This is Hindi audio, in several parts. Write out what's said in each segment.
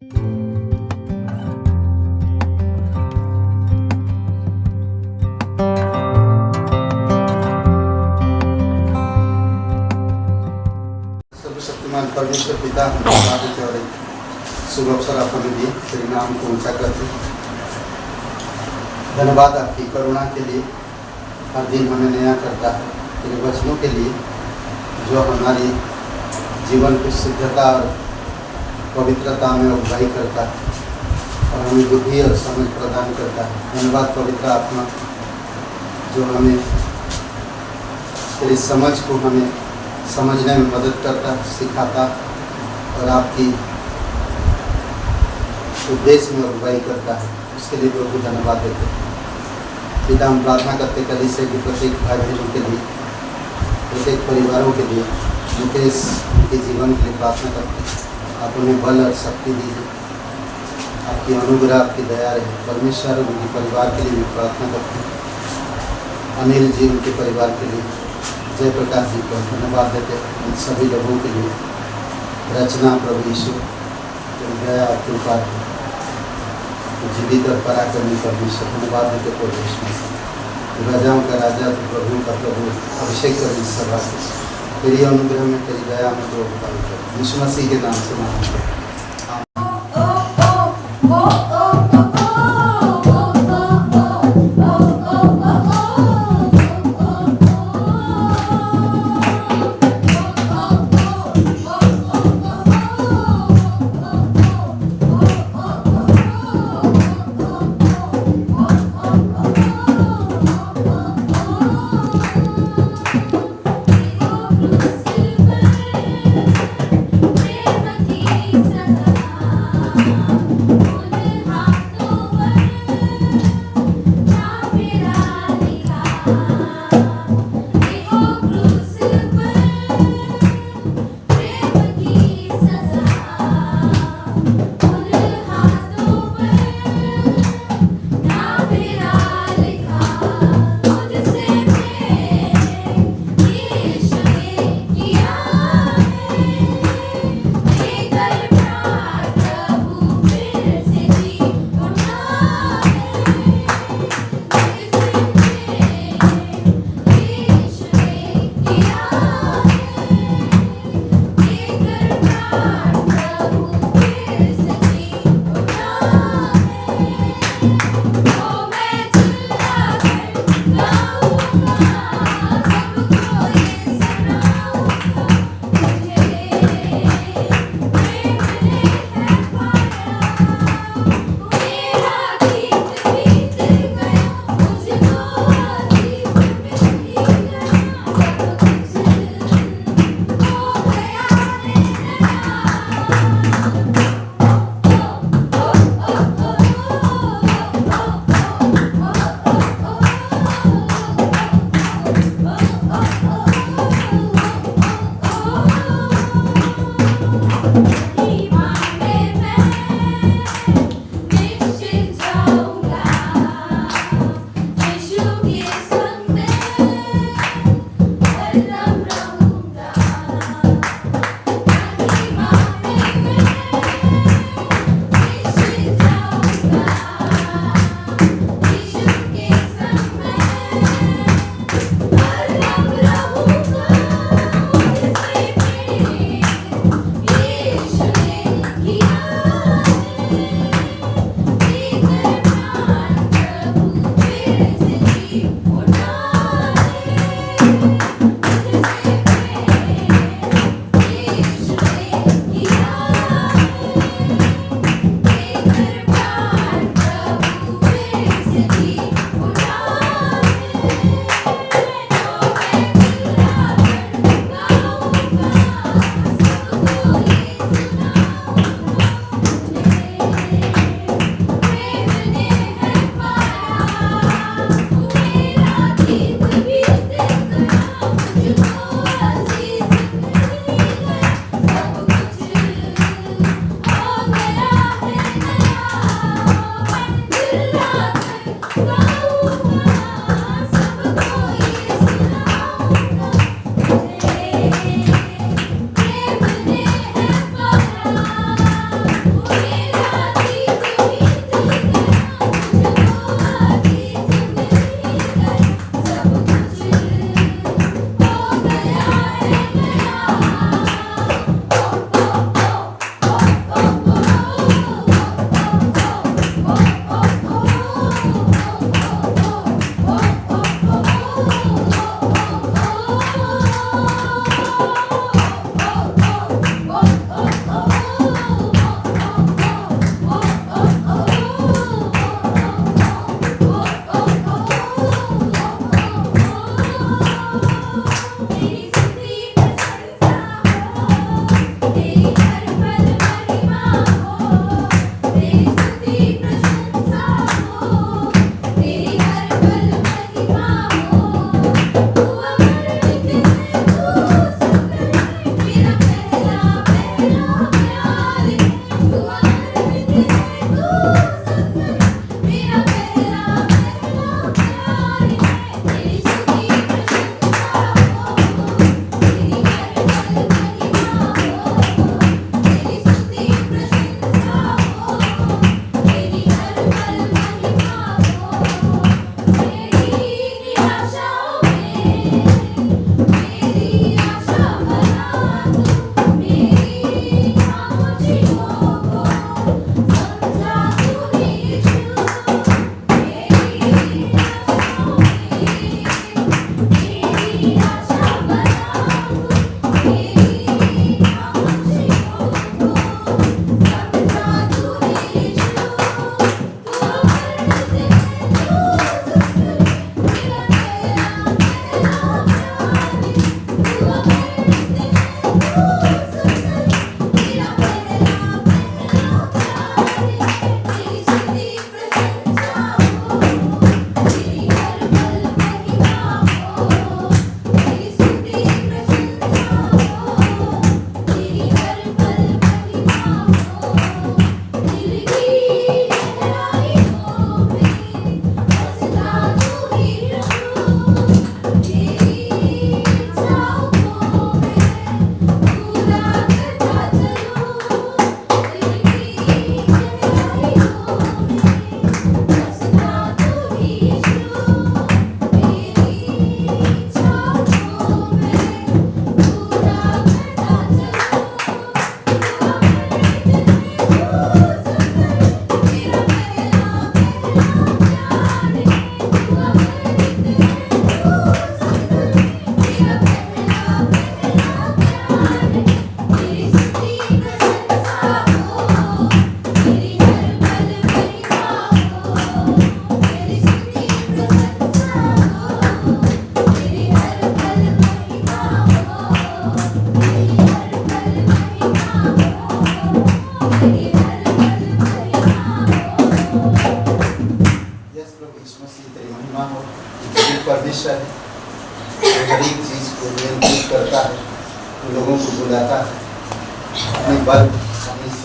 सर्वशक्तिमान परमेश्वर पिता हम और शुभ अवसर आपने दिए, तेरे नाम को ऊंचा करते। धन्यवाद आपकी करुणा के लिए, हर दिन हमें नया करता है। तेरे वचनों के लिए जो हमारी जीवन की शुद्धता और पवित्रता में अगुवाई करता है और हमें बुद्धि और समझ प्रदान करता है। धन्यवाद पवित्र आत्मा जो हमें तेरी समझ को हमें समझने में मदद करता, सिखाता और आपकी उद्देश्य में अगुवाई करता है। उसके लिए प्रभु धन्यवाद देते हैं। पिता हम प्रार्थना करते कलीसिया के प्रत्येक भाई बहनों के लिए, प्रत्येक परिवारों के लिए, उनके जीवन के लिए प्रार्थना करते हैं। आप उन्हें बल और शक्ति दीजिए, आपकी अनुग्रह आपकी दया रहे। परमेश्वर उनके परिवार के लिए भी प्रार्थना करते हैं। अनिल जी उनके परिवार के लिए, जय प्रकाश जी को धन्यवाद देते हैं। इन सभी लोगों के लिए रचना प्रभु यीशु दया और कृपा जीवित और पराक्रमी परमेश्वर धन्यवाद देते प्रभु यीशु। राजाओं का राजा तो प्रभु का प्रभु अभिषेक कर इस सभा से तेरी अनुग्रह में तेरी दया में तो यीशु मसीह के नाम से मांगते हैं।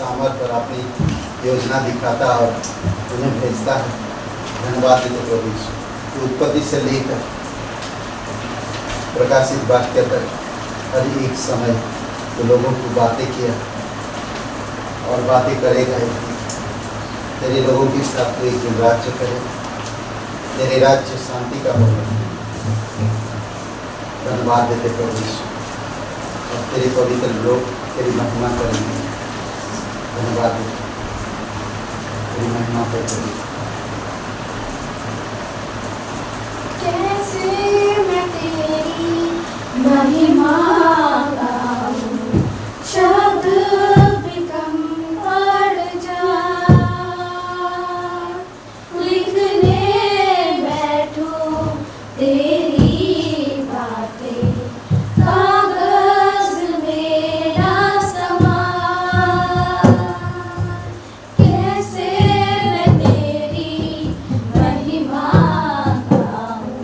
सामर्थ्य और अपनी योजना दिखाता और उन्हें भेजता है। धन्यवाद देते प्रभु यीशु। उत्पत्ति से लेकर प्रकाशित वाक्य तक हर एक समय तो लोगों को बातें किया और बातें करेगा। तेरे लोगों के साथ तो एक दिन राज्य करे। तेरे राज्य शांति का भवन। धन्यवाद देते प्रभु यीशु और तेरे पवित्र लोग तेरी महिमा करेंगे। धन्यवाद देते तेरी महिमा करते। कैसे मैं तेरी महिमा गाऊं, शब्द भी कम पड़ जाए। लिखने बैठूं तेरी बातें, कागज में ना समाए। कैसे मैं तेरी महिमा गाऊं,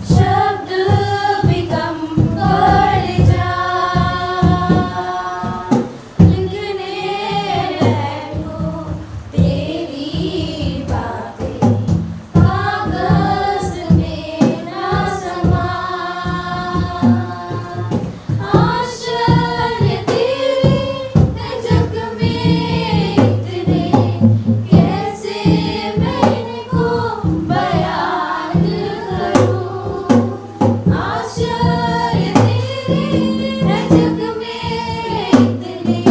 शब्द भी कम पड़ जाए। लिखने बैठूं तेरी बातें, कागज में ना समाए। आश्चर्य तेरे है जग में इतने, कैसे मैं इनको बयान करूं। आश्चर्य तेरे है जग में इतने,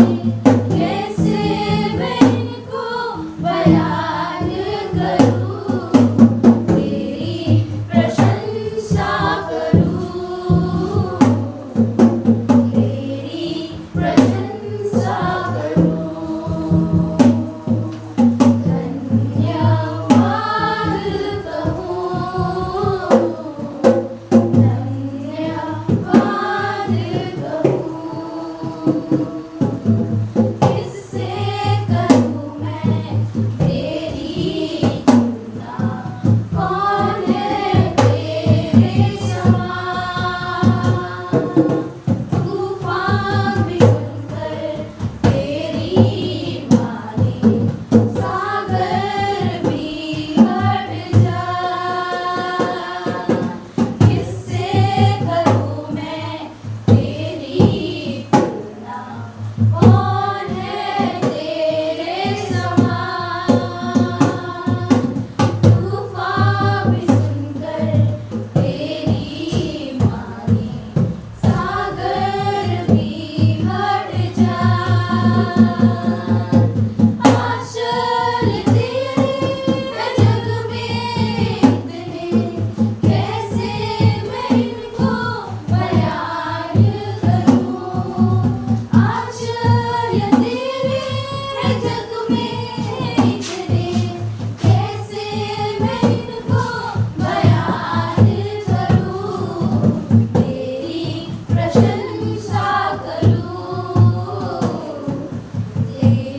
कैसे मैं इनको बयान करूं। तेरी प्रशंसा करूं, तेरी प्रशंसा करूं। धन्यवाद कहूं, धन्यवाद कहूं। किससे करूं मैं तेरी तुलना, कौन है तेरे समान। तूफान भी सुनकर तेरी वाणी, सागर भी हट जाए। किससे करूं मैं तेरी तुलना, कौन है तेरे समान। तूफान भी सुनकर तेरी वाणी, सागर भी हट जाए। आश्चर्य तेरे है जग में इतने, कैसे मैं इनको बयान करूं। आश्चर्य तेरे है जग में इतने, कैसे मैं इनको बयान करूं। तेरी प्रशंसा करूं, तेरी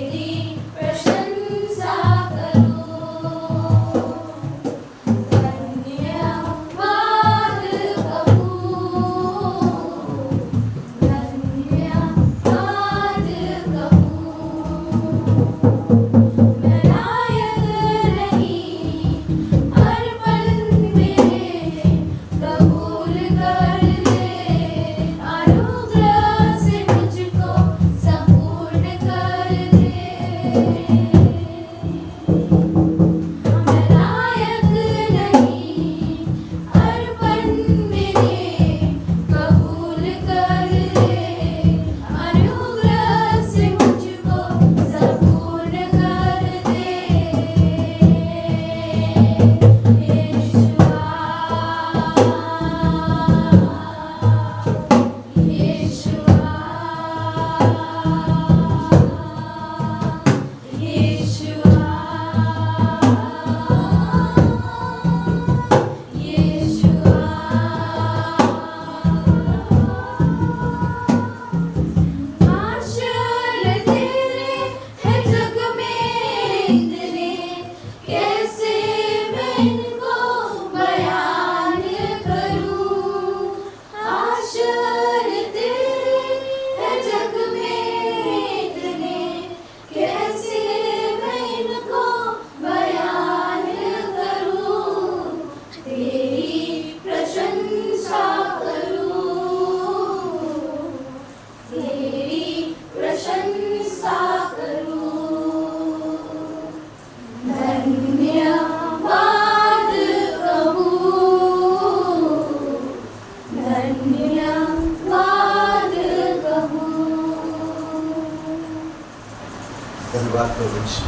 धन्यवाद प्रभु यीशु।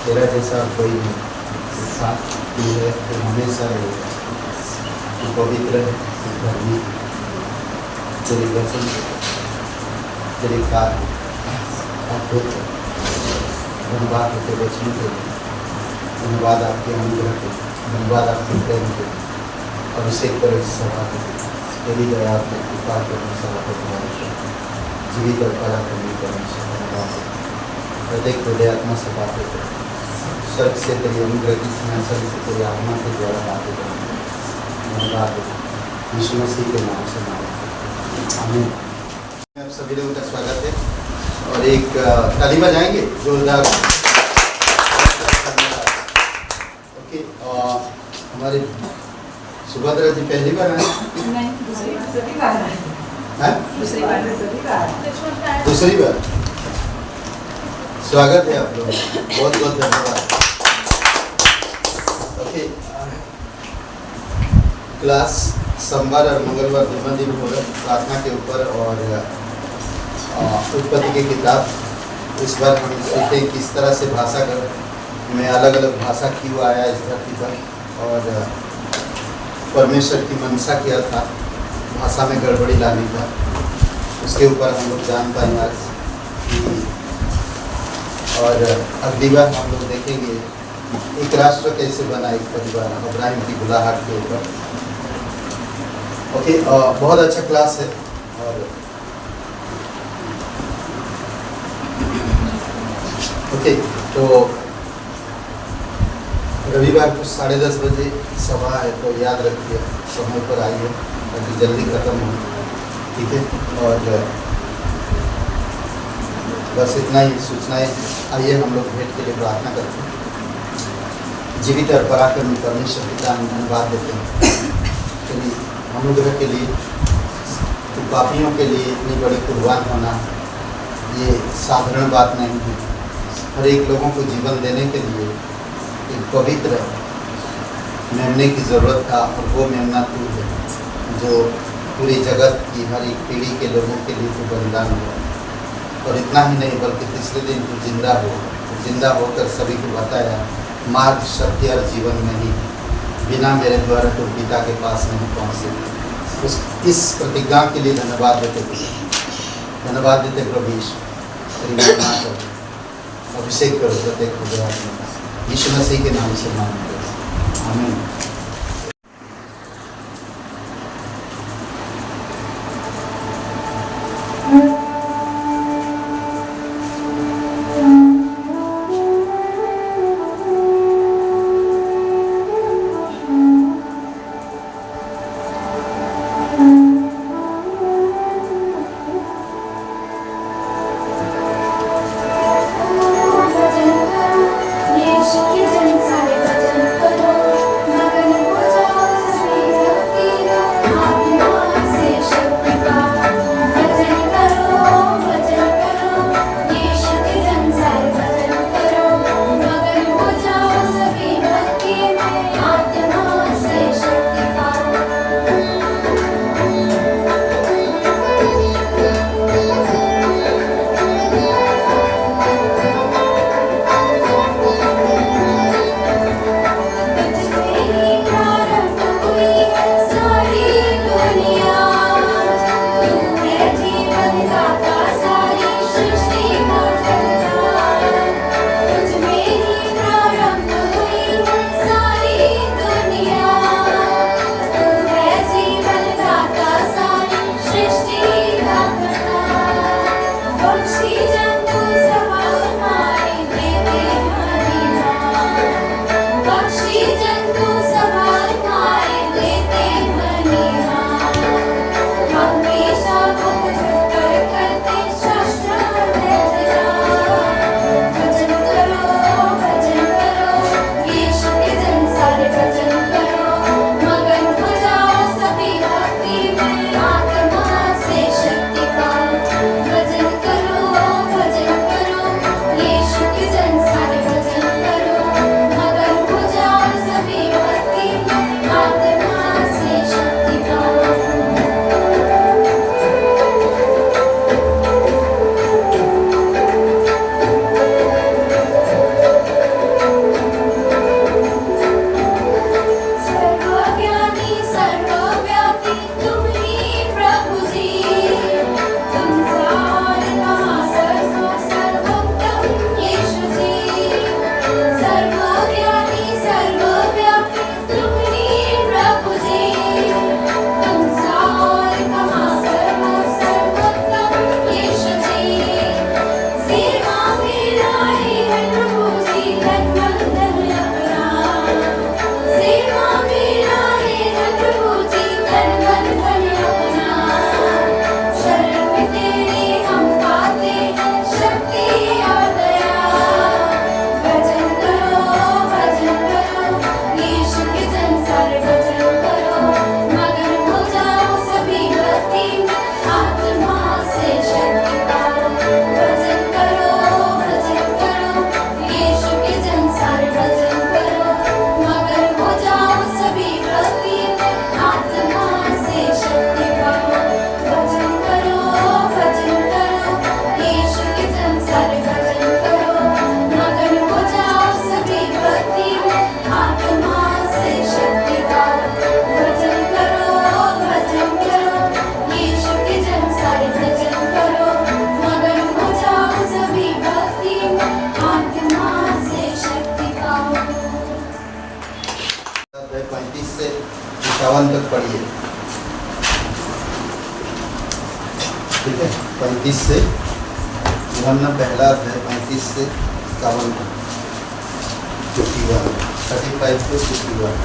तेरा जैसा कोई नहीं, तेरे साथ तू है, तू हमेशा रहेगा। तू पवित्र है, तू धर्मी है। तेरी वचन, तेरे कार्य अद्भुत है। धन्यवाद आपके वचनों के लिए, धन्यवाद आपके अनुग्रह के, धन्यवाद आपके प्रेम के, अभिषेक करो इस सभा को। तेरी दया आपने कृपा करो सभा को तुम्हारे जीवित और पराक्रमी करो। धन्यवाद प्रत्येक हृदय आत्मा से बातें करो। स्वर्ग से तेरी अनुग्रह की सिंहासन से तेरी आत्मा के द्वारा बातें करो। धन्यवाद यीशु मसीह के नाम से मांगते हैं, आमीन। आप सभी लोगों का स्वागत है और एक ताली बजाएंगे जोरदार। ओके, हमारे सुभद्रा जी पहली बार आए हैं? दूसरी बार। स्वागत है आप लोग, बहुत बहुत धन्यवाद। ओके, क्लास सोमवार और मंगलवार दोनों दिन होगा प्रार्थना के ऊपर और उत्पत्ति की किताब। इस बार हम सीखें किस तरह से भाषा में अलग अलग भाषा क्यों आया इस धरती पर और परमेश्वर की मंशा क्या था भाषा में गड़बड़ी लाने का। उसके ऊपर हम लोग जान पाएंगे आज कि और अगली बार हम लोग देखेंगे एक राष्ट्र कैसे बना, एक परिवार, अब्राहिम की बुलाहट के ऊपर। ओके, बहुत अच्छा क्लास है और ओके, तो रविवार को 10:30 बजे सभा है, तो याद रखिए समय पर आइए ताकि जल्दी ख़त्म हो, ठीक है। और बस इतना ही सूचनाएं। आइए हम लोग भेंट के लिए प्रार्थना करते हैं। जीवित और पराक्रमी परमेश्वर पिता हम धन्यवाद देते हैं तेरी अनुग्रह के लिए। तो पापियों के लिए इतनी बड़ी कुर्बान होना ये साधारण बात नहीं है। हर एक लोगों को जीवन देने के लिए एक पवित्र मेमने की ज़रूरत था और वो मेमना तू है जो पूरी जगत की हर एक पीढ़ी के लोगों के लिए तू बलिदान हुआ। और इतना ही नहीं बल्कि तीसरे दिन तू जिंदा होकर सभी को बताया मार्ग, सत्य और जीवन में ही बिना मेरे द्वारा तो पिता के पास नहीं पहुँचे। इस प्रतिज्ञा के लिए धन्यवाद देते प्रभु यीशु। तेरी महिमा करो, अभिषेक करो प्रत्येक हृदय में, यीशु मसीह के नाम से मांगते हैं, आमीन। तक पढ़िए, ठीक है। 35 से यूहन्ना पहला अध्याय 35 से 51 तक, 51, 35 से 51।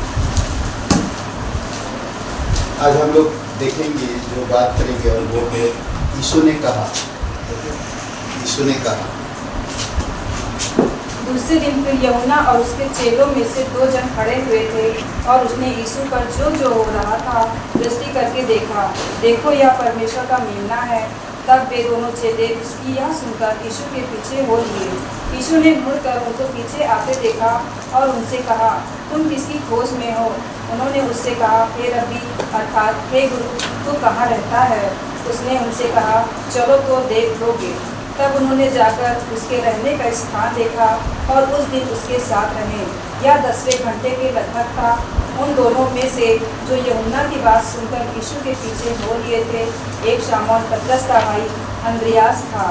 आज हम लोग देखेंगे, जो बात करेंगे और वो है यीशु ने कहा। यीशु ने कहा। दूसरे दिन फिर यूहन्ना और उसके चेलों में से 2 जन खड़े हुए थे और उसने यीशु पर जो जो हो रहा था दृष्टि करके देखा। देखो, यह परमेश्वर का मेमना है। तब वे दोनों चेले उसकी यह सुनकर यीशु के पीछे हो लिए। यीशु ने मुड़कर उनको पीछे आते देखा और उनसे कहा, तुम किसकी खोज में हो? उन्होंने उससे कहा, हे रब्बी, अर्थात हे गुरु, तू कहाँ रहता है? उसने उनसे कहा, चलो तो देख लोगे। तब उन्होंने जाकर उसके रहने का स्थान देखा और उस दिन उसके साथ रहे। यह 10वें घंटे के लगभग था। उन दोनों में से जो यूहन्ना की बात सुनकर यीशु के पीछे हो लिए थे, एक शामौन पतरस का भाई अंद्रियास था।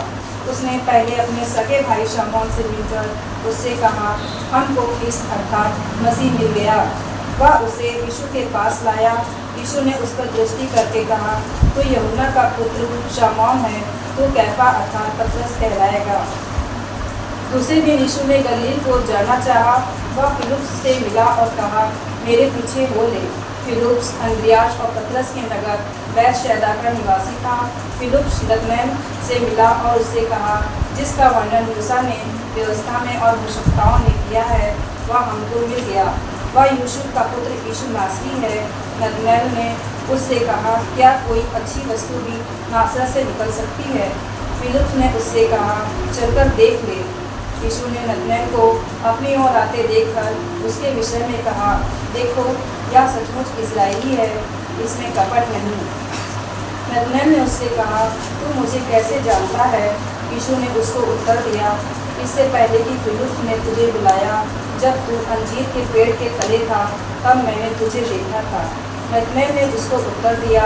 उसने पहले अपने सगे भाई शामौन से मिलकर उससे कहा, हमको ख्रिस्त अर्थात मसीह मिल गया। वह उसे यीशु के पास लाया। यीशु ने उस पर दृष्टि करके कहा, तो यूहन्ना का पुत्र शामौन है, तो कैफा अर्थात पतरस कहलाएगा। दूसरे दिन यीशु ने गलील को जाना चाहा। वह फिलिप्पुस से मिला और कहा, मेरे पीछे हो ले। फिलिप्पुस अंद्रियास और पतरस के नगर बैतसैदा का निवासी था। फिलिप्पुस नतनएल से मिला और उससे कहा, जिसका वर्णन मूसा ने व्यवस्था में और भविष्यवक्ताओं ने किया है, वह हमको मिल गया। वह यूसुफ का पुत्र यीशु नासरी है। नतनएल ने उससे कहा, क्या कोई अच्छी वस्तु भी नासरत से निकल सकती है? फिलिप्पुस ने उससे कहा, चलकर देख ले। यीशु ने नतनएल को अपनी ओर आते देखकर उसके विषय में कहा, देखो, यह सचमुच इस्राएली है, इसमें कपट नहीं। नतनएल ने उससे कहा, तू मुझे कैसे जानता है? यीशु ने उसको उत्तर दिया, इससे पहले कि फिलिप्पुस ने तुझे बुलाया, जब तू अंजीर के पेड़ के तले था, तब मैंने तुझे देखा था। नतनएल ने उसको उत्तर दिया,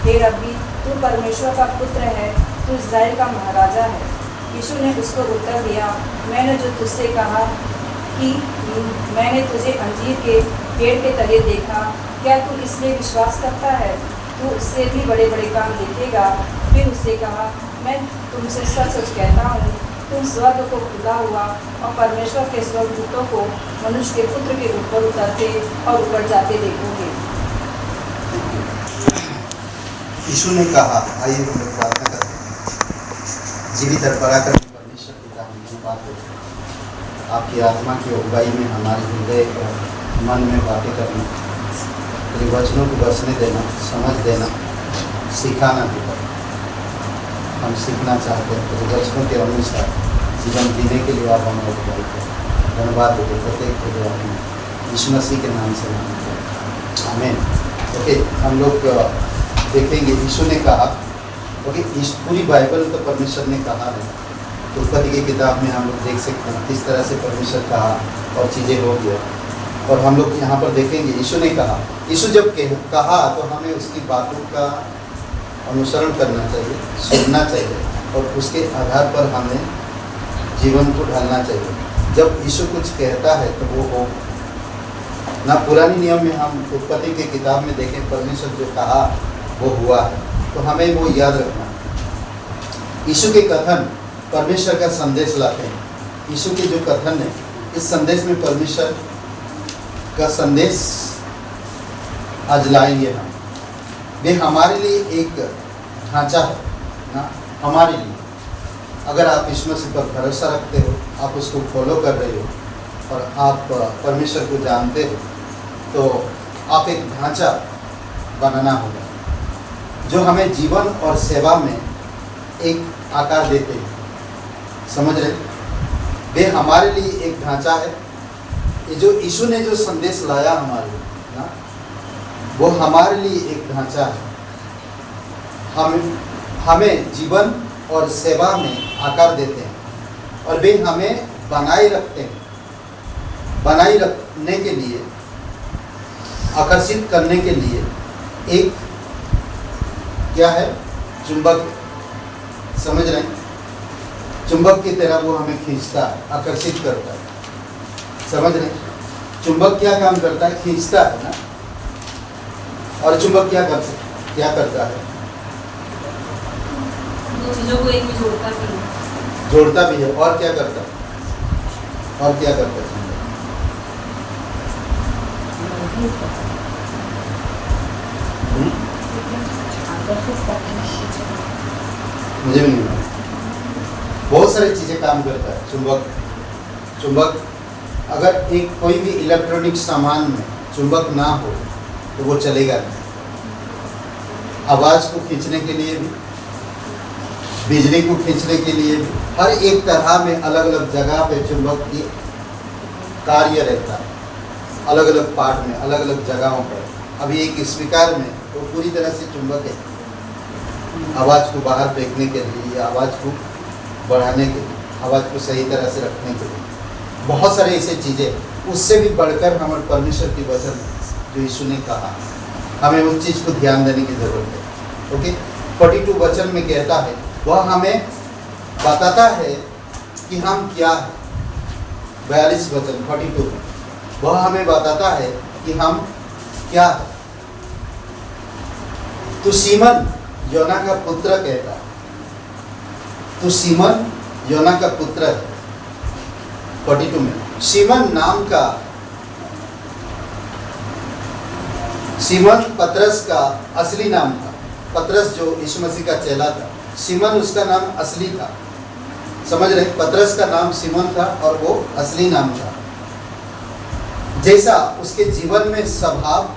हे रब्बी, तू परमेश्वर का पुत्र है, तू इस्राएल का महाराजा है। यीशु ने उसको उत्तर दिया, मैंने जो तुझसे कहा कि मैंने तुझे अंजीर के पेड़ के तले देखा, क्या तू इसमें विश्वास करता है? तू उससे भी बड़े बड़े काम देखेगा। फिर उससे कहा, मैं तुमसे सच सच कहता हूँ, तुम स्वर्ग को खुला हुआ और परमेश्वर के स्वर्गदूतों को मनुष्य के पुत्र के ऊपर उतरते और ऊपर जाते देखोगे। यीशु ने कहा, आइए हम लोग प्रार्थना करते हैं। जीवित और पराक्रमी परमेश्वर पिता, हम धन्यवाद देते हैं आपकी आत्मा की अगुवाई में हमारे हृदय और मन में बातें करना, तेरे वचनों को बसने देना, समझ देना, सिखाना पिता। हम सीखना चाहते हैं, तेरे वचनों के अनुसार जीवन जीने के लिए आप हमें अगुवाई करें। धन्यवाद देते प्रत्येक को जो आपने यीशु मसीह के नाम से मांगते हैं, आमीन। ओके, हम लोग देखेंगे यीशु ने कहा। ओके, इस पूरी बाइबल तो परमेश्वर ने कहा है। तो उत्पत्ति की किताब में हम लोग देख सकते हैं किस तरह से परमेश्वर कहा और चीज़ें हो गया। और हम लोग यहाँ पर देखेंगे यीशु ने कहा। यीशु जब कहा तो हमें उसकी बातों का अनुसरण करना चाहिए, सुनना चाहिए और उसके आधार पर हमें जीवन को ढालना चाहिए। जब यीशु कुछ कहता है तो वो हो ना। पुरानी नियम में हम उत्पत्ति की किताब में देखें, परमेश्वर जो कहा वो हुआ है, तो हमें वो याद रखना है। यीशु के कथन परमेश्वर का संदेश लाते हैं। यीशु के जो कथन है, इस संदेश में परमेश्वर का संदेश आज लाएंगे हम। वे हमारे लिए एक ढांचा है ना, हमारे लिए। अगर आप यीशु मसीह पर भरोसा रखते हो, आप उसको फॉलो कर रहे हो और आप परमेश्वर को जानते हो, तो आप एक ढांचा बनाना होगा जो हमें जीवन और सेवा में एक आकार देते हैं। समझ रहे? वे हमारे लिए एक ढांचा है। ये जो यीशु ने जो संदेश लाया हमारे लिए ना, वो हमारे लिए एक ढांचा है। हमें जीवन और सेवा में आकार देते हैं और वे हमें बनाए रखते हैं। बनाए रखने के लिए, आकर्षित करने के लिए एक क्या है? चुंबक। समझ रहे हैं? चुंबक की तरह वो हमें खींचता है, आकर्षित करता है। समझ रहे हैं? चुंबक क्या काम करता है? खींचता है ना। और चुंबक क्या करता है? दो चीजों को एक में जोड़ता भी है। जोड़ता भी है। और क्या करता है? और क्या करता है चुंबक? मुझे भी नहीं मालूम। बहुत सारी चीजें काम करता है चुंबक। अगर एक कोई भी इलेक्ट्रॉनिक सामान में चुंबक ना हो तो वो चलेगा नहीं। आवाज को खींचने के लिए भी, बिजली को खींचने के लिए भी, हर एक तरह में अलग अलग जगह पे चुंबक की कार्य रहता है, अलग अलग पार्ट में, अलग अलग जगहों पर। अभी एक स्पीकर में तो पूरी तरह से चुंबक है, आवाज़ को बाहर फेंकने के लिए या आवाज़ को बढ़ाने के लिए, आवाज़ को सही तरह से रखने के लिए। बहुत सारे ऐसे चीज़ें, उससे भी बढ़कर हमारे परमेश्वर की वचन जो यीशु ने कहा, हमें उस चीज़ को ध्यान देने की ज़रूरत है। ओके, 42 वचन में कहता है, वह हमें बताता है कि हम क्या है। 42 वचन 42 में वह हमें बताता है कि हम क्या है। तो सीमन योना का पुत्र कहता है, तो सीमन योना का पुत्र है। 42 में सीमन नाम का, सीमन पतरस का असली नाम था। पतरस जो यीशु मसीह का चेला था, सीमन उसका नाम असली था। समझ रहे? पतरस का नाम सीमन था और वो असली नाम था। जैसा उसके जीवन में स्वभाव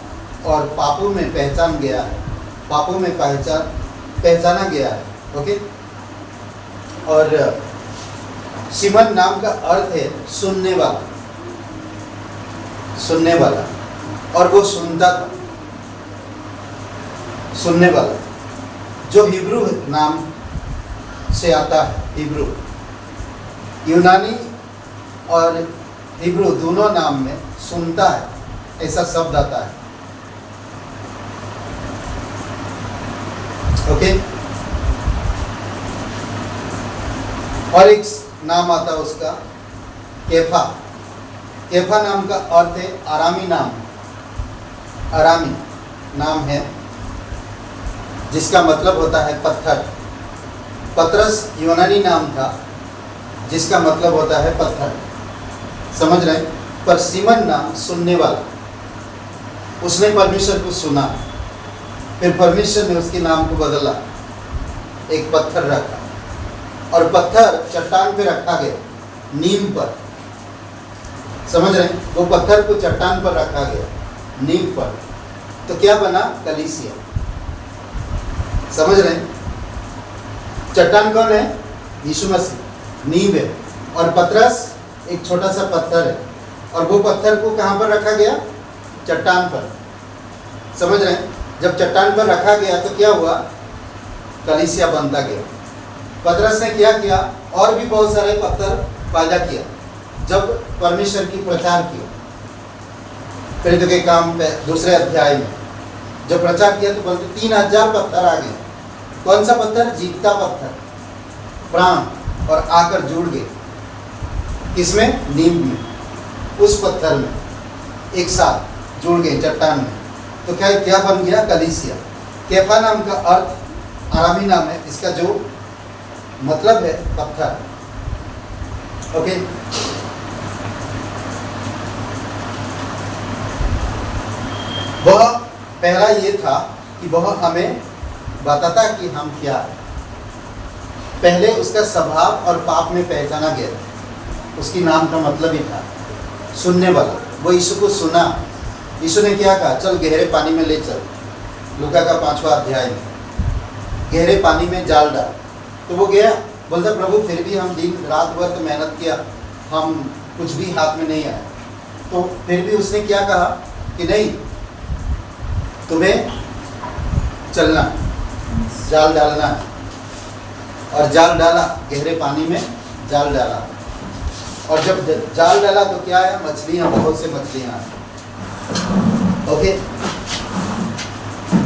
और पापों में पहचान गया है, पापों में पहचाना गया है। ओके, और सीमन नाम का अर्थ है सुनने वाला, सुनने वाला। और वो सुनता था, सुनने वाला, जो हिब्रू नाम से आता है। हिब्रू, यूनानी और हिब्रू दोनों नाम में सुनता है ऐसा शब्द आता है। ओके, और एक नाम आता है उसका केफा। केफा नाम का अर्थ है आरामी नाम, आरामी नाम है जिसका मतलब होता है पत्थर। पतरस यूनानी नाम था जिसका मतलब होता है पत्थर। समझ रहे? पर सीमन नाम सुनने वाला, उसने परमेश्वर को सुना, फिर परमेश्वर ने उसके नाम को बदला, एक पत्थर रखा, और पत्थर चट्टान पे रखा गया, नीम पर। समझ रहे? वो पत्थर को चट्टान पर रखा गया, नीम पर। तो क्या बना? कलीसिया। समझ रहे? चट्टान कौन है? यीशु मसीह। नींव है, और पतरस एक छोटा सा पत्थर है, और वो पत्थर को कहाँ पर रखा गया? चट्टान पर। समझ रहे? जब चट्टान पर रखा गया तो क्या हुआ? कलीसिया बनता गया। पतरस ने क्या किया? और भी बहुत सारे पत्थर पैदा किया जब परमेश्वर की प्रचार किया। प्रेरितों के काम पे दूसरे अध्याय में जब प्रचार किया तो बोलते 3000 पत्थर आ गए। कौन सा पत्थर? जीवता पत्थर, प्राण, और आकर जुड़ गए किसमें? नींव में, उस पत्थर में एक साथ जुड़ गए चट्टान में। तो क्या बन गया? कलीसिया। केफा नाम का अर्थ आरामी नाम है, इसका जो मतलब है पत्थर। ओके, वह पहला ये था कि वह हमें बताता कि हम क्या है। पहले उसका स्वभाव और पाप में पहचाना गया, उसकी नाम का मतलब ही था सुनने वाला। वो यीशु को सुना। यीशु ने क्या कहा? चल गहरे पानी में ले चल। लूका का 5वां अध्याय में गहरे पानी में जाल डाल। तो वो गया, बोलता प्रभु फिर भी हम दिन रात भर तो मेहनत किया, हम कुछ भी हाथ में नहीं आया। तो फिर भी उसने क्या कहा कि नहीं, तुम्हें चलना, जाल डालना है। और जाल डाला, गहरे पानी में जाल डाला, और जब जाल डाला तो क्या है? मछलियाँ, बहुत से मछलियाँ आई। ओके,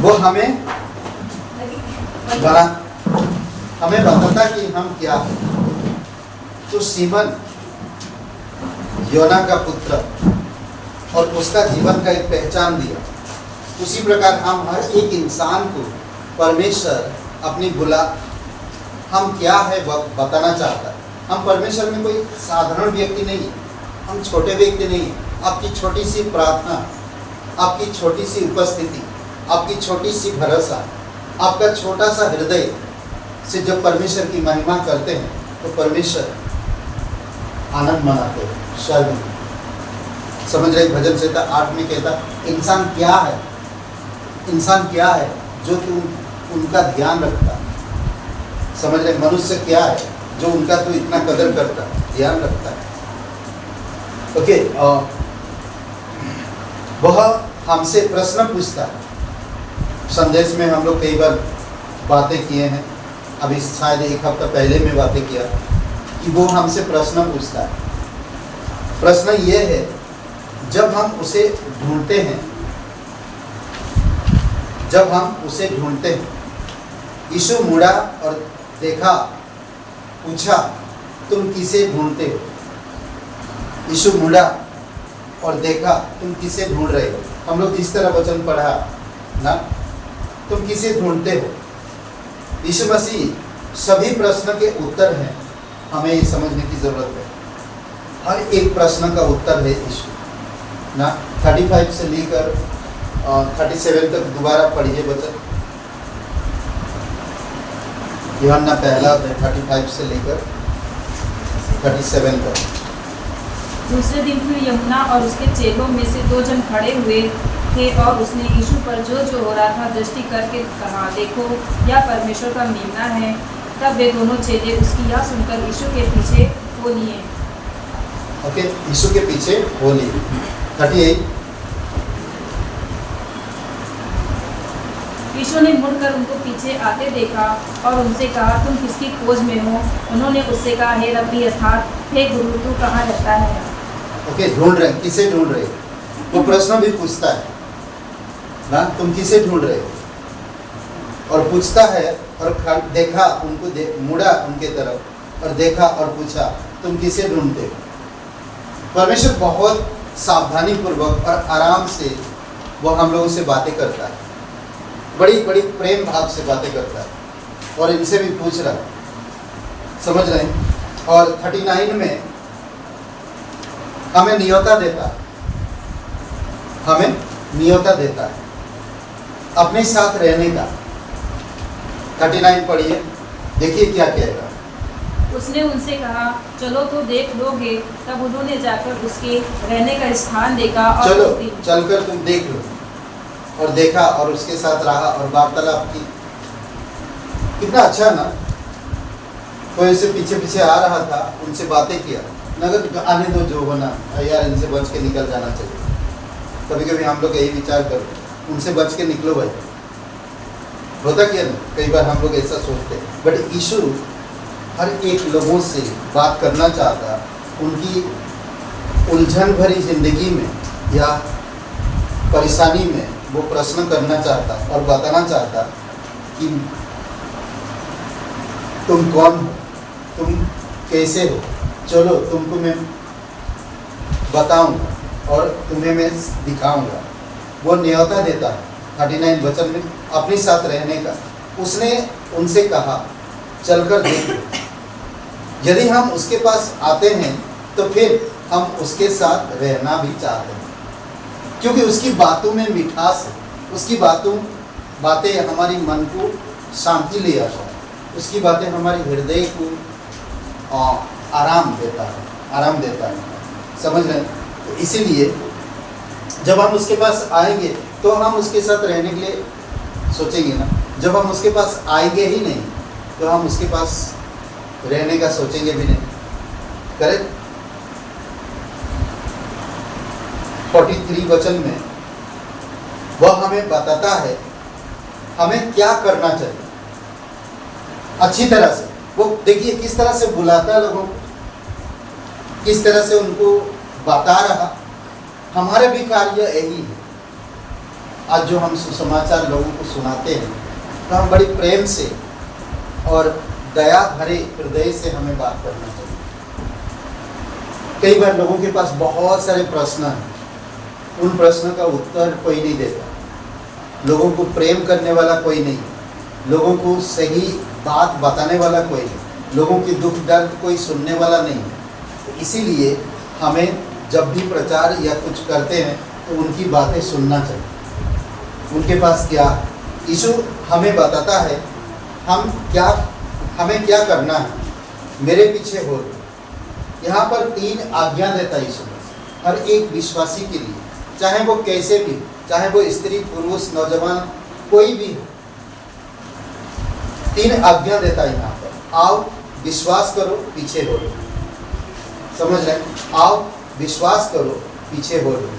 वो हमें बताता कि हम क्या हैं। तो सीमन योना का पुत्र, और उसका जीवन का एक पहचान दिया। उसी प्रकार हम हर एक इंसान को परमेश्वर अपनी हम क्या है वह बताना चाहता है। हम परमेश्वर में कोई साधारण व्यक्ति नहीं है, हम छोटे व्यक्ति नहीं हैं। आपकी छोटी सी प्रार्थना, आपकी छोटी सी उपस्थिति, आपकी छोटी सी भरोसा, आपका छोटा सा हृदय से जब परमेश्वर की महिमा करते हैं तो परमेश्वर आनंद मनाते हैं। स्वर्ग में समझ रहे, भजन संहिता 8 में कहता, इंसान क्या है, इंसान क्या है जो तुम उनका ध्यान रखता। समझ रहे, मनुष्य क्या है जो उनका तो इतना कदर करता, ध्यान रखता है। ओके, वह हमसे प्रश्न पूछता है। संदेश में हम लोग कई बार बातें किए हैं, अभी शायद एक हफ्ता पहले में बातें किया कि वो हमसे प्रश्न पूछता है। प्रश्न ये है, जब हम उसे ढूंढते हैं, जब हम उसे ढूंढते हैं, यीशु मुड़ा और देखा, पूछा, तुम किसे ढूंढते हो? यीशु मुड़ा और देखा, तुम किसे ढूंढ रहे हो? हम लोग इस तरह वचन पढ़ा ना, तुम किसे ढूंढते हो? यीशु मसीह सभी प्रश्न के उत्तर हैं, हमें ये समझने की जरूरत है। हर एक प्रश्न का उत्तर है यीशु ना। 35 से लेकर 37 तक दोबारा पढ़िए वचन। यूहन्ना पहला 35 से लेकर 37 तक। दूसरे दिन फिर यमुना और उसके चेलों में से 2 जन खड़े हुए थे और उसने यीशु पर जो हो रहा था दृष्टि करके कहा, देखो यह परमेश्वर का मेमना है। तब वे दोनों चेले उसकी यह सुनकर यीशु के पीछे हो लिए। ओके, यीशु के पीछे हो लिए। 38। यीशु ने मुड़कर उनको पीछे आते देखा और उनसे कहा, तुम किसकी खोज में हो? उन्होंने उससे कहा, हे रब्बी, अर्थात हे गुरु, तू कहाँ रहता है? ओके, ढूंढ रहे, किसे ढूंढ रहे? वो प्रश्न भी पूछता है ना, तुम किसे ढूंढ रहे हो? और पूछता है और देखा, उनको मुड़ा उनके तरफ और देखा और पूछा, तुम किसे ढूंढते हो? परमेश्वर बहुत सावधानी पूर्वक और आराम से वो हम लोगों से बातें करता है, बड़ी बड़ी प्रेम भाव से बातें करता है और इनसे भी पूछ रहा है। समझ रहे हैं? और 39 में हमें न्योता देता है, हमें न्योता देता है अपने साथ रहने का। 39 पढ़िए, देखिए क्या कहेगा। उसने उनसे कहा, चलो तो देख लोगे। तब उन्होंने जाकर उसके रहने का स्थान देखा और चलो उस दिन चलकर तुम देख लो। और देखा और उसके साथ रहा और वार्तालाप की। कितना अच्छा ना, कोई उसे पीछे पीछे आ रहा था, उनसे बातें किया, नगर आने दो जो होना, यार इनसे बच के निकल जाना चाहिए। कभी कभी हम लोग यही विचार करो, उनसे बच के निकलो भाई, होता क्या ना, कई बार हम लोग ऐसा सोचते हैं। बट यीशु हर एक लोगों से बात करना चाहता, उनकी उलझन भरी जिंदगी में या परेशानी में वो प्रश्न करना चाहता और बताना चाहता कि तुम कौन हो, तुम कैसे हो, चलो तुमको मैं बताऊंगा और तुम्हें मैं दिखाऊंगा। वो न्योता देता है 39 वचन में अपने साथ रहने का। उसने उनसे कहा, चलकर देखो। यदि हम उसके पास आते हैं तो फिर हम उसके साथ रहना भी चाहते हैं, क्योंकि उसकी बातों में मिठास है, उसकी बातें हमारी मन को शांति ले आता है, उसकी बातें हमारे हृदय को आराम देता है। समझ रहे हैं? तो इसीलिए जब हम उसके पास आएंगे तो हम उसके साथ रहने के लिए सोचेंगे ना। जब हम उसके पास आएंगे ही नहीं तो हम उसके पास रहने का सोचेंगे भी नहीं। करेक्ट? 43 वचन में वह हमें बताता है हमें क्या करना चाहिए अच्छी तरह से। वो देखिए किस तरह से बुलाता है लोगों को, किस तरह से उनको बता रहा। हमारे भी कार्य यही है। आज जो हम सुसमाचार लोगों को सुनाते हैं तो हम बड़ी प्रेम से और दया भरे हृदय से हमें बात करना चाहिए। कई बार लोगों के पास बहुत सारे प्रश्न हैं, उन प्रश्नों का उत्तर कोई नहीं देता। लोगों को प्रेम करने वाला कोई नहीं, लोगों को सही बात बताने वाला कोई नहीं, लोगों की दुख दर्द कोई सुनने वाला नहीं। तो इसीलिए हमें जब भी प्रचार या कुछ करते हैं तो उनकी बातें सुनना चाहिए। उनके पास क्या, यीशु हमें बताता है हमें क्या करना है, मेरे पीछे हो। यहाँ पर 3 आज्ञा देता है यीशु हर एक विश्वासी के लिए, चाहे वो कैसे भी, चाहे वो स्त्री पुरुष नौजवान कोई भी हो। 3 आज्ञा देता है यहाँ पर। आओ विश्वास करो पीछे हो लो, समझ रहे? आओ विश्वास करो पीछे हो लो।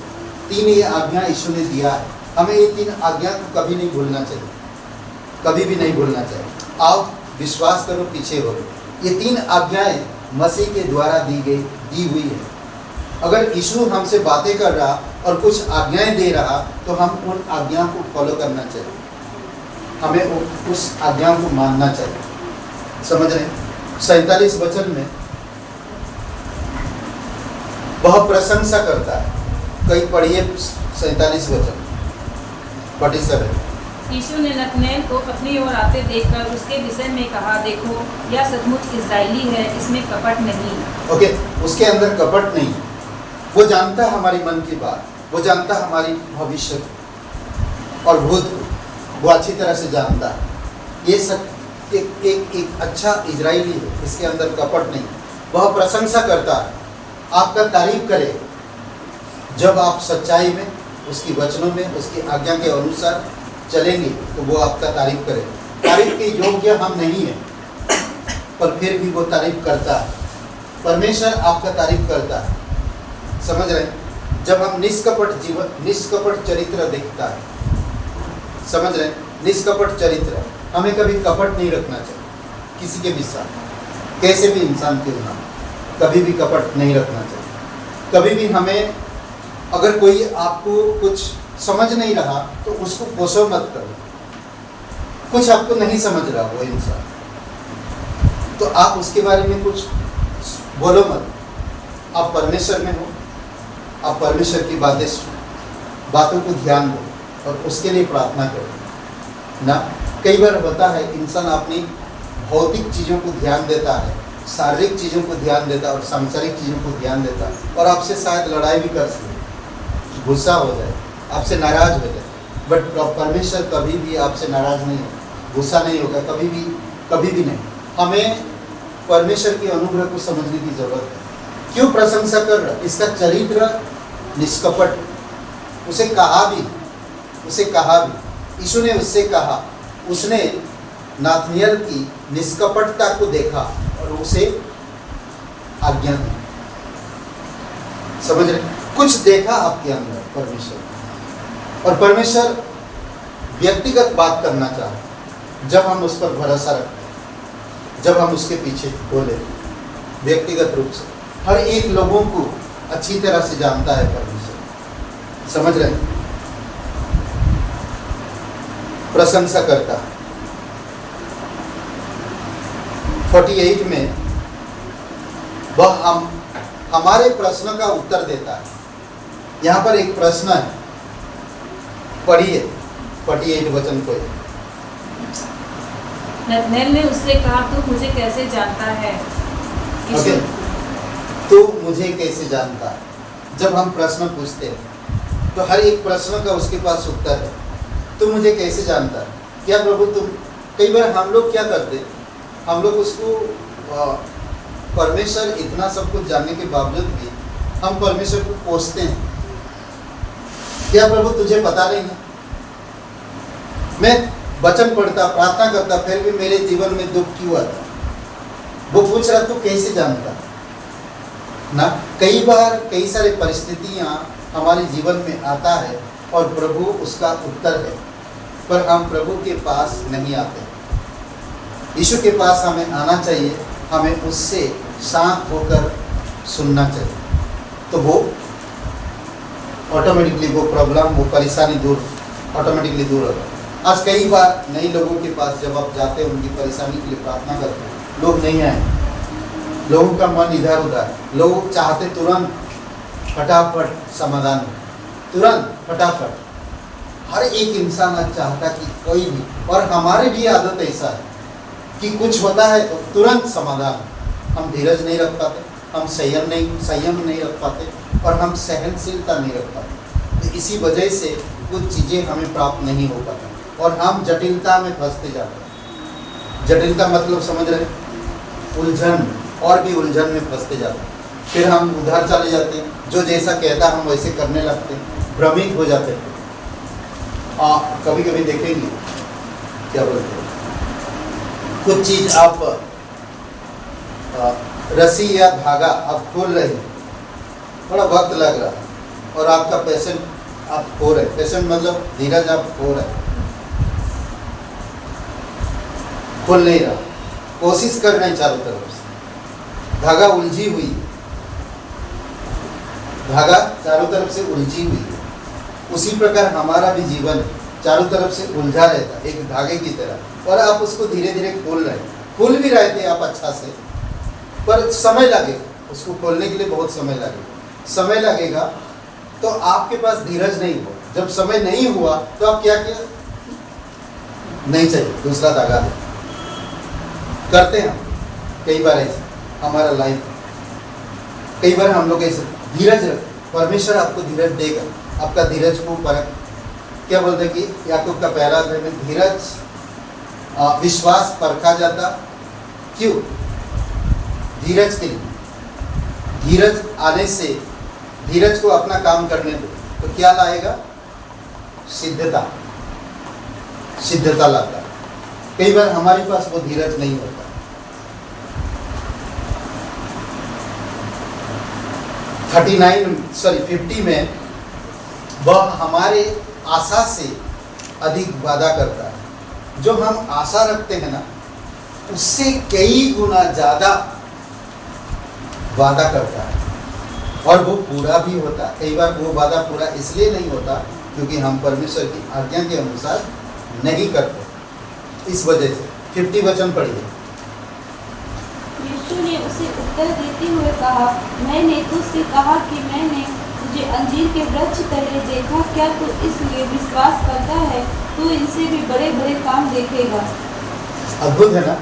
3 ये आज्ञा यीशु ने दिया है। हमें ये 3 आज्ञा को कभी नहीं भूलना चाहिए, कभी भी नहीं भूलना चाहिए। आओ विश्वास करो पीछे हो लो, ये 3 आज्ञाएं मसीह के द्वारा दी हुई है। अगर यीशु हमसे बातें कर रहा और कुछ आज्ञाएं दे रहा तो हम उन आज्ञाओं को फॉलो करना चाहिए, हमें उस आज्ञाओं को मानना चाहिए। समझ रहे? 47 वचन में वह प्रशंसा करता है। कई पढ़िए 47 वचन 47। यीशु ने नतनएल को अपनी ओर आते देखकर उसके विषय में कहा, देखो यह सचमुच इस्राएली है, इसमें कपट नहीं। ओके, उसके अंदर कपट नहीं। वो जानता है हमारी मन की बात, वो जानता है हमारी भविष्य और भूत को वो अच्छी तरह से जानता है। ये सब एक अच्छा इजराइली है, इसके अंदर कपट नहीं। वह प्रशंसा करता है, आपका तारीफ करे जब आप सच्चाई में, उसकी वचनों में, उसकी आज्ञा के अनुसार चलेंगे तो वो आपका तारीफ करे। तारीफ के योग्य हम नहीं हैं, पर फिर भी वो तारीफ करता है। परमेश्वर आपका तारीफ करता है। समझ रहे हैं? जब हम निष्कपट जीवन, निष्कपट चरित्र देखता है, समझ रहे हैं? निष्कपट चरित्र, हमें कभी कपट नहीं रखना चाहिए किसी के भी साथ, कैसे भी इंसान क्यों ना, कभी भी कपट नहीं रखना चाहिए। कभी भी हमें, अगर कोई आपको कुछ समझ नहीं रहा तो उसको कोसो मत करो। कुछ आपको नहीं समझ रहा वो इंसान, तो आप उसके बारे में कुछ बोलो मत। आप परमेश्वर में हो, आप परमेश्वर की बातों को ध्यान दो और उसके लिए प्रार्थना करो ना। कई बार होता है इंसान अपनी भौतिक चीज़ों को ध्यान देता है, शारीरिक चीज़ों को ध्यान देता है और सांसारिक चीज़ों को ध्यान देता है, और आपसे शायद लड़ाई भी कर सके, गुस्सा हो जाए, आपसे नाराज हो जाए। बट परमेश्वर कभी भी आपसे नाराज नहीं हो, गुस्सा नहीं होगा, कभी भी नहीं। हमें परमेश्वर के अनुग्रह को समझने की जरूरत है। क्यों प्रशंसा कर रहा? इसका चरित्र निष्कपट। उसे कहा भी, यीशु ने उससे कहा, उसने नाथनिएल की निष्कपटता को देखा और उसे आज्ञा दी। समझ रहे? कुछ देखा आपके अंदर परमेश्वर, और परमेश्वर व्यक्तिगत बात करना चाहता। जब हम उस पर भरोसा रखें, जब हम उसके पीछे बोले व्यक्तिगत रूप से, हर एक लोगों को अच्छी तरह से जानता है परमेश्वर। समझ रहे हैं? प्रशंसा करता है। 48 में वह हमारे प्रश्न का उत्तर देता है। यहाँ पर एक प्रश्न है, पढ़िए 48 वचन को। नतनएल ने उससे कहा, तू मुझे कैसे जानता है? ओके, तू मुझे कैसे जानता है? जब हम प्रश्न पूछते हैं तो हर एक प्रश्न का उसके पास उत्तर है। तू मुझे कैसे जानता है? क्या प्रभु तुम, कई बार हम लोग क्या करते, हम लोग उसको परमेश्वर इतना सब कुछ जानने के बावजूद भी हम परमेश्वर को कोसते हैं। क्या प्रभु तुझे पता नहीं है? मैं वचन पढ़ता, प्रार्थना करता, फिर भी मेरे जीवन में दुख क्यों आता? वो पूछ रहा, तू कैसे जानता ना? कई बार कई सारी परिस्थितियां हमारे जीवन में आता है और प्रभु उसका उत्तर है, पर हम प्रभु के पास नहीं आते। यीशु के पास हमें आना चाहिए, हमें उससे शांत होकर सुनना चाहिए, तो वो ऑटोमेटिकली वो प्रॉब्लम, वो परेशानी दूर ऑटोमेटिकली दूर होगा। आज कई बार नए लोगों के पास जब आप जाते हैं, उनकी परेशानी के लिए प्रार्थना करते हैं, लोग नहीं आए, लोगों का मन इधर उधर, लोग चाहते तुरंत फटाफट समाधान, तुरंत फटाफट। हर एक इंसान आज चाहता कि कोई भी, और हमारे भी आदत ऐसा है कि कुछ होता है तो तुरंत समाधान। हम धीरज नहीं रख पाते, हम संयम नहीं रख पाते, और हम सहनशीलता नहीं रख पाते। तो इसी वजह से कुछ चीज़ें हमें प्राप्त नहीं हो पाती और हम जटिलता में फंसते जाते हैं। जटिलता मतलब समझ रहे हैं? उलझन, और भी उलझन में फंसते जाते हैं। फिर हम उधर चले जाते हैं, जो जैसा कहता हम वैसे करने लगते हैं, भ्रमित हो जाते हैं। कभी कभी देखेंगे क्या बोलते हैं, कुछ चीज़ आप रस्सी या धागा आप खोल रहे हैं, थोड़ा वक्त लग रहा है और आपका पेशेंट आप खो रहे, पेशेंट मतलब धीरज आप खो रहे, खोल नहीं रहा, कोशिश कर रहे हैं चारों तरफ से, धागा उलझी हुई, धागा चारों तरफ से उलझी हुई है। उसी प्रकार हमारा भी जीवन चारों तरफ से उलझा रहता है एक धागे की तरह, और आप उसको धीरे धीरे खोल रहे हैं, खोल भी रहे थे आप अच्छा से, पर समय लगेगा उसको खोलने के लिए, बहुत समय लगेगा। समय लगेगा तो आपके पास धीरज नहीं हुआ, जब समय नहीं हुआ तो आप क्या किया, नहीं चाहिए दूसरा धागा दे, करते हैं कई बार ऐसे हमारा लाइफ। कई बार हम लोग ऐसे धीरज रख, परमेश्वर आपको धीरज देगा, आपका धीरज को परख, क्या बोलते हैं कि याकूब का पहला अध्याय में धीरज विश्वास परखा जाता, क्यों? धीरज के लिए, धीरज आने से, धीरज को अपना काम करने दो तो क्या लाएगा, सिद्धता, सिद्धता लाता। कई बार हमारे पास वो धीरज नहीं होता। 50 में वह हमारे आशा से अधिक वादा करता है। जो हम आशा रखते हैं ना, उससे कई गुना ज़्यादा वादा करता है, और वो पूरा भी होता है। कई बार वो वादा पूरा इसलिए नहीं होता क्योंकि हम परमेश्वर की आज्ञा के अनुसार नहीं करते। इस वजह से 50 वचन पढ़िए। यीशु ने उसे उत्तर देते हुए कहा, मैंने तुझसे कहा कि मैंने तुझे अंजीर के वृक्ष तले देखा, क्या तू इसलिए विश्वास करता है? तू इनसे भी बड़े बड़े काम देखेगा। अद्भुत है ना,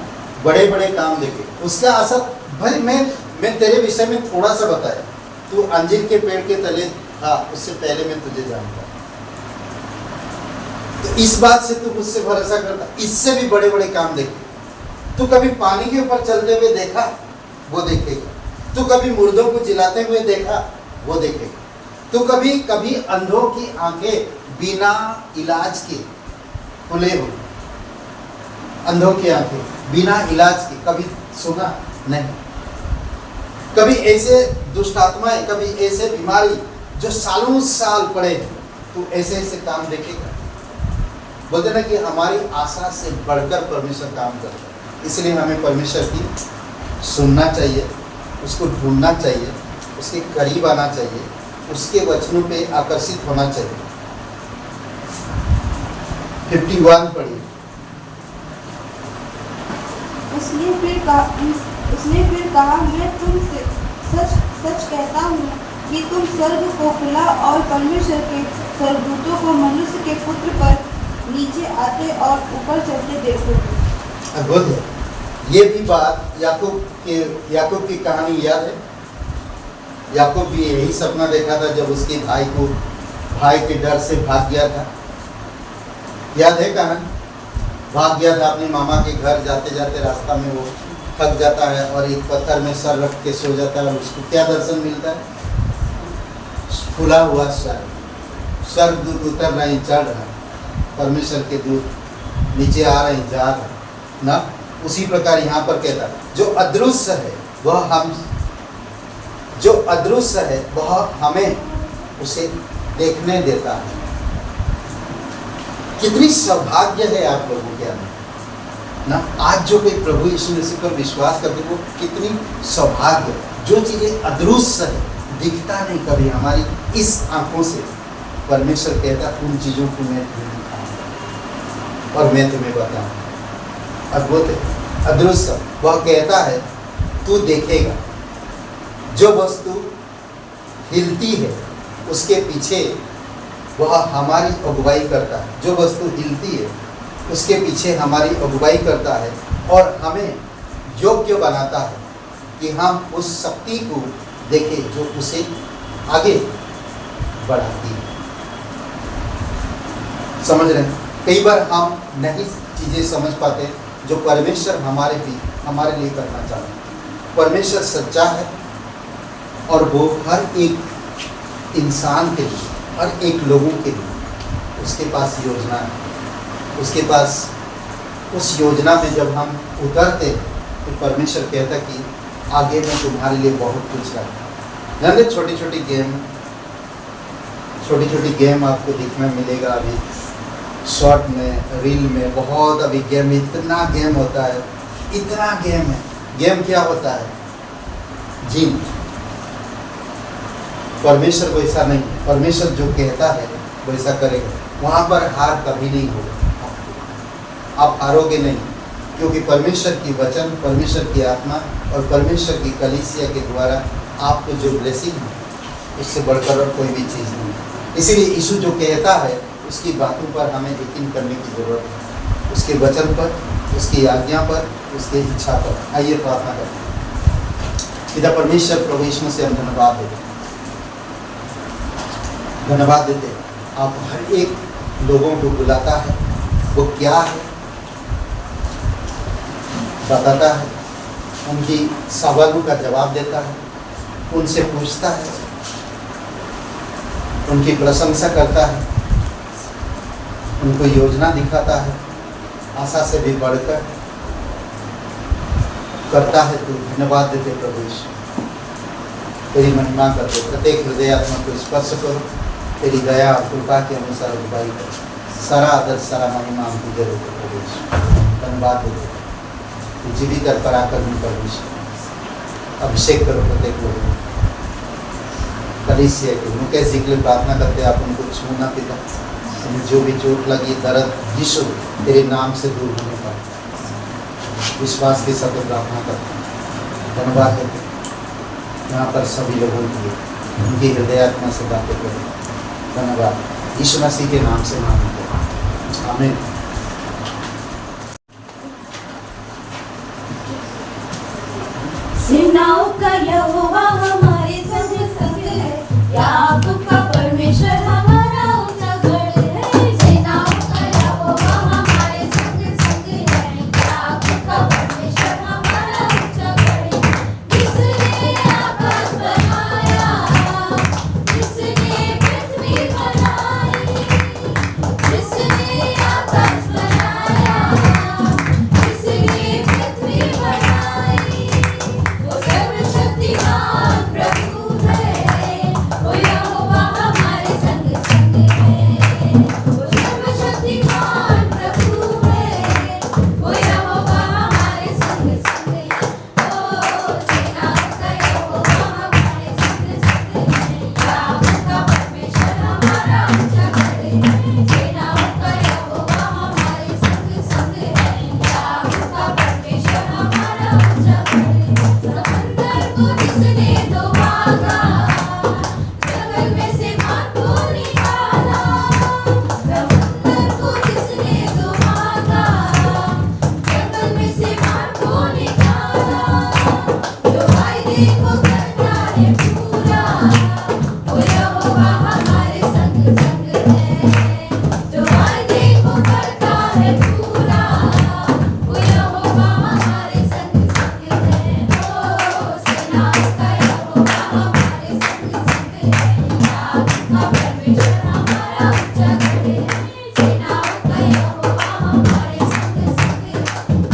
बड़े बड़े काम देखे। उसका असर, भाई मैं तेरे विषय में थोड़ा सा बताया, तू अंजीर के पेड़ के तले था, उससे पहले मैं तुझे जानता, तो इस बात से तू मुझसे भरोसा करता, इससे भी बड़े बड़े काम देखे। तू कभी पानी के ऊपर चलते हुए देखा, वो देखेगा। तू कभी मुर्दों को जिलाते हुए देखा, वो देखेगा। तू कभी अंधों की आंखें बिना इलाज के खुले हो, अंधों की आंखें बिना इलाज के कभी सुना नहीं। कभी ऐसे दुष्ट आत्माएं, कभी ऐसे बीमारी जो सालों साल पड़े हैं, तू ऐसे ऐसे काम देखेगा। बोलते ना कि हमारी आशा से बढ़कर परमेश्वर काम करता है। इसलिए हमें परमेश्वर की सुनना चाहिए, उसको ढूंढना चाहिए, उसके करीब आना चाहिए, उसके वचनों पे आकर्षित होना चाहिए। 51 पढ़िए। उसने फिर कहा, मैं तुमसे सच सच कहता हूँ कि तुम स्वर्ग को खुला और परमेश्वर के स्वर्गदूतों को मनुष्य के पुत्र पर नीचे आते और ऊपर चढ़ते देखोगे। अद्भुत है। ये भी बात याकूब की कहानी याद है। याकूब भी यही सपना देखा था जब उसके भाई के डर से भाग गया था। याद है कहानी? भाग गया था अपने मामा के घर, जाते जाते रास्ता में वो थक जाता है और एक पत्थर में सर रख के सो जाता है। और उसको क्या दर्शन मिलता है? खुला हुआ स्वर्गदूत उतर रहे हैं, चढ़ रहे हैं, परमेश्वर के दूत नीचे आ रहे हैं, जा रहे हैं ना। उसी प्रकार यहाँ पर कहता है, जो अदृश्य है वह हमें उसे देखने देता है। कितनी सौभाग्य है आप लोगों के अंदर ना। आज जो कोई प्रभु यीशु मसीह पर विश्वास करते वो कितनी सौभाग्य। जो चीज़ें अदृश्य है, दिखता नहीं कभी हमारी इस आंखों से, परमेश्वर कहता उन चीज़ों को मैं तुम्हें दिखाऊंगा और मैं तुम्हें बताऊंगा। अद्भुत है। अदृश्य, वह कहता है तू देखेगा। जो वस्तु हिलती है उसके पीछे वह हमारी अगुवाई करता है। जो वस्तु हिलती है उसके पीछे हमारी अगुवाई करता है और हमें योग्य बनाता है कि हम उस शक्ति को देखें जो उसे आगे बढ़ाती है। समझ रहे हैं? कई बार हम नहीं चीज़ें समझ पाते जो परमेश्वर हमारे लिए करना चाहते हैं। परमेश्वर सच्चा है और वो हर एक इंसान के लिए, हर एक लोगों के लिए उसके पास योजना है। उसके पास उस योजना में जब हम उतरते हैं तो परमेश्वर कहता कि आगे मैं तुम्हारे लिए बहुत कुछ रखा। जाने छोटी छोटी गेम आपको देखने मिलेगा अभी शॉर्ट में, रील में, बहुत अभी गेम, इतना गेम होता है, इतना गेम है। गेम क्या होता है? जिन परमेश्वर को ऐसा नहीं है। परमेश्वर जो कहता है वैसा करेगा। वहाँ पर हार कभी नहीं होगा, आप हारोगे नहीं, क्योंकि परमेश्वर की वचन, परमेश्वर की आत्मा और परमेश्वर की कलीसिया के द्वारा आपको जो ब्लेसिंग है उससे बढ़कर और कोई भी चीज़ नहीं है। इसीलिए यीशु जो कहता है उसकी बातों पर हमें यकीन करने की जरूरत है, उसके वचन पर, उसकी आज्ञा पर, उसकी इच्छा पर। आइए प्रार्थना करते हैं। पिता परमेश्वर, प्रभु यीशु से हम धन्यवाद देते हैं। आप हर एक लोगों को बुलाता है, वो क्या है बताता है, उनकी सवालों का जवाब देता है, उनसे पूछता है, उनकी प्रशंसा करता है, उनको योजना दिखाता है, आशा से भी बढ़कर करता है। तो धन्यवाद देते प्रभु यीशु, तेरी महिमा करते, प्रत्येक हृदय आत्मा को स्पर्श करो, तेरी दया और कृपा के अनुसार अगुवाई करो। सारा आदर, सारा महिमा हमको दे देते प्रभु यीशु। धन्यवाद देते, जीवित और पराक्रमी परमेश्वर, अभिषेक करो प्रत्येक लोगों को। कलीसिया के मुकेश जी के लिए प्रार्थना करते हैं, आप उनको छूना पिता, उन्हें जो भी चोट लगी, दर्द, यीशु तेरे नाम से दूर होने पर विश्वास के साथ प्रार्थना करते हैं। धन्यवाद देते यहाँ पर सभी लोगों के लिए, उनकी हृदयात्मा से बातें करें। धन्यवाद यीशु मसीह के नाम से मांगते हैं, आमीन। सेनाओं का यहोवा हमारे संग संग है, याकूब का परमेश्वर हमारा ऊंचा गढ़ है। सेनाओं का यहोवा हमारे संग संग है, याकूब का परमेश्वर हमारा ऊंचा गढ़ है। जिसने आकाश बनाया, जिसने पृथ्वी बनाई, जिसने आकाश बनाया, जिसने पृथ्वी बनाई, वो सर्वशक्तिमान प्रभु है, वो यहोवा हमारे संग संग है। वो सर्वशक्तिमान प्रभु है, वो यहोवा हमारे संग संग है। ओ सेनाओं का यहोवा हमारे संग संग है, याकूब का परमेश्वर हमारा ऊंचा गढ़ है। सेनाओं का यहोवा हमारे संग संग है, याकूब का परमेश्वर हमारा ऊंचा गढ़ है। समंदर को जिसने डुबाया, जंगल में से मार को निकाला। समंदर को जिसने डुबाया, जंगल में से मार को निकाला। जो वायदे को करता है पूरा, वो यहोवा हमारे संग संग है। जो वायदे को करता है पूरा, वो यहोवा हमारे संग संग है। ओ सेनाओं का यहोवा हमारे संग संग है, याकूब का परमेश्वर हमारा ऊंचा गढ़ है। सेनाओं का यहोवा हमारे संग संग है,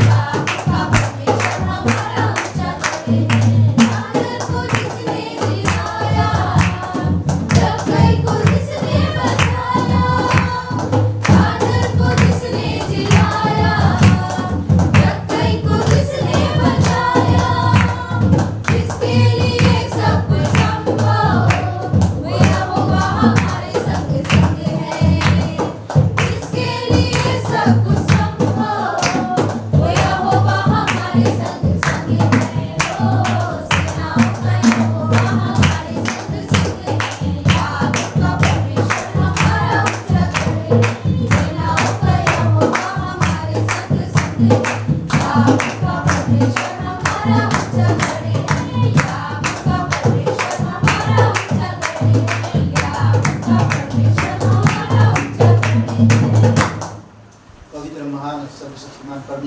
याकूब का परमेश्वर हमारा ऊंचा गढ़ है। चादर को जिसने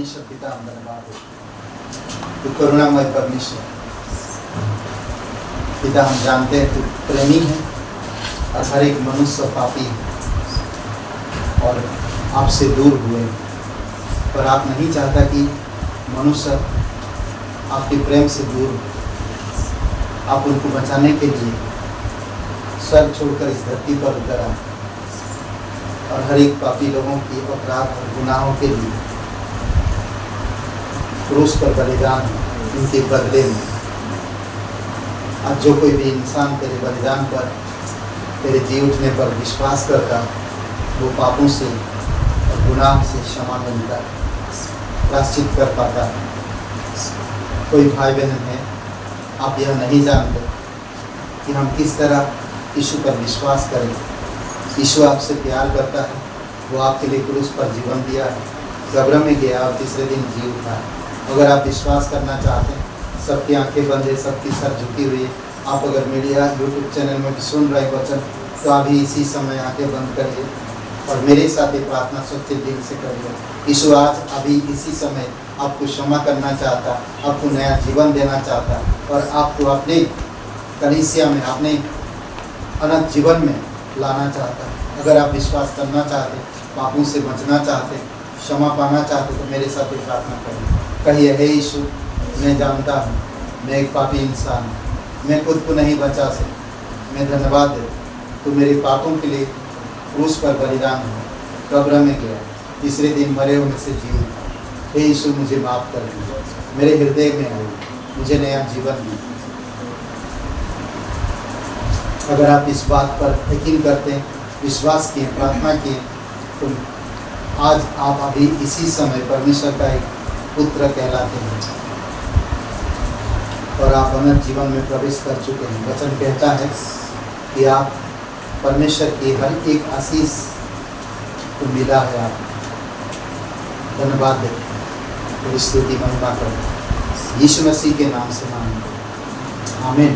परमेश्वर पिता हम धन्यवाद देते तू करुणामय परमेश्वर पिता। हम जानते हैं तू प्रेमी है और हर एक मनुष्य पापी है और आपसे दूर हुए, पर आप नहीं चाहता कि मनुष्य आपके प्रेम से दूर हो। आप उनको बचाने के लिए स्वर्ग छोड़कर इस धरती पर उतर आए और हर एक पापी लोगों की अपराध और गुनाहों के लिए क्रूस पर बलिदान उनके बदले में। आज जो कोई भी इंसान तेरे बलिदान पर, तेरे जी उठने पर विश्वास करता, वो पापों से और गुनाह से क्षमा मिलता है, प्रायश्चित कर पाता है। कोई भाई बहन है आप यह नहीं जानते कि हम किस तरह यीशु पर विश्वास करें। यीशु आपसे प्यार करता है, वो आपके लिए क्रूस पर जीवन दिया है, कब्र में गया और तीसरे दिन जी उठा है। अगर आप विश्वास करना चाहते हैं, सबकी आंखें बंद है, सबकी सर झुकी हुई है। आप अगर मीडिया यूट्यूब चैनल में भी सुन रहे वचन, तो अभी इसी समय आंखें बंद करिए और मेरे साथ ये प्रार्थना सच्चे दिल से करिए। यीशु आज अभी इसी समय आपको क्षमा करना चाहता, आपको नया जीवन देना चाहता और आपको अपने कलीसिया में, अपने अनंत जीवन में लाना चाहता। अगर आप विश्वास करना चाहते, पापों से बचना चाहते, क्षमा पाना चाहते, तो मेरे साथ ये प्रार्थना करिए। कहिए, हे यीशु, मैं जानता हूँ मैं एक पापी इंसान हूँ, मैं खुद को नहीं बचा सकता। मैं धन्यवाद दे तो मेरे पापों के लिए क्रूस पर बलिदान हुआ, कब्र में गया, तीसरे दिन मरे होने से जी उठा। हे यीशु, मुझे माफ़ कर दीजिए, मेरे हृदय में आए, मुझे नया जीवन दी। अगर आप इस बात पर यकीन करते हैं, विश्वास किए, प्रार्थना किए, तो आज आप अभी इसी समय परमेश्वर का एक पुत्र कहलाते हैं और आप अनंत जीवन में प्रवेश कर चुके हैं। वचन कहता है कि आप परमेश्वर की हर एक आशीष को मिला है। आप धन्यवाद देते हैं, स्तुति महिमा करें, यीशु मसीह के नाम से मांगते हैं, आमीन।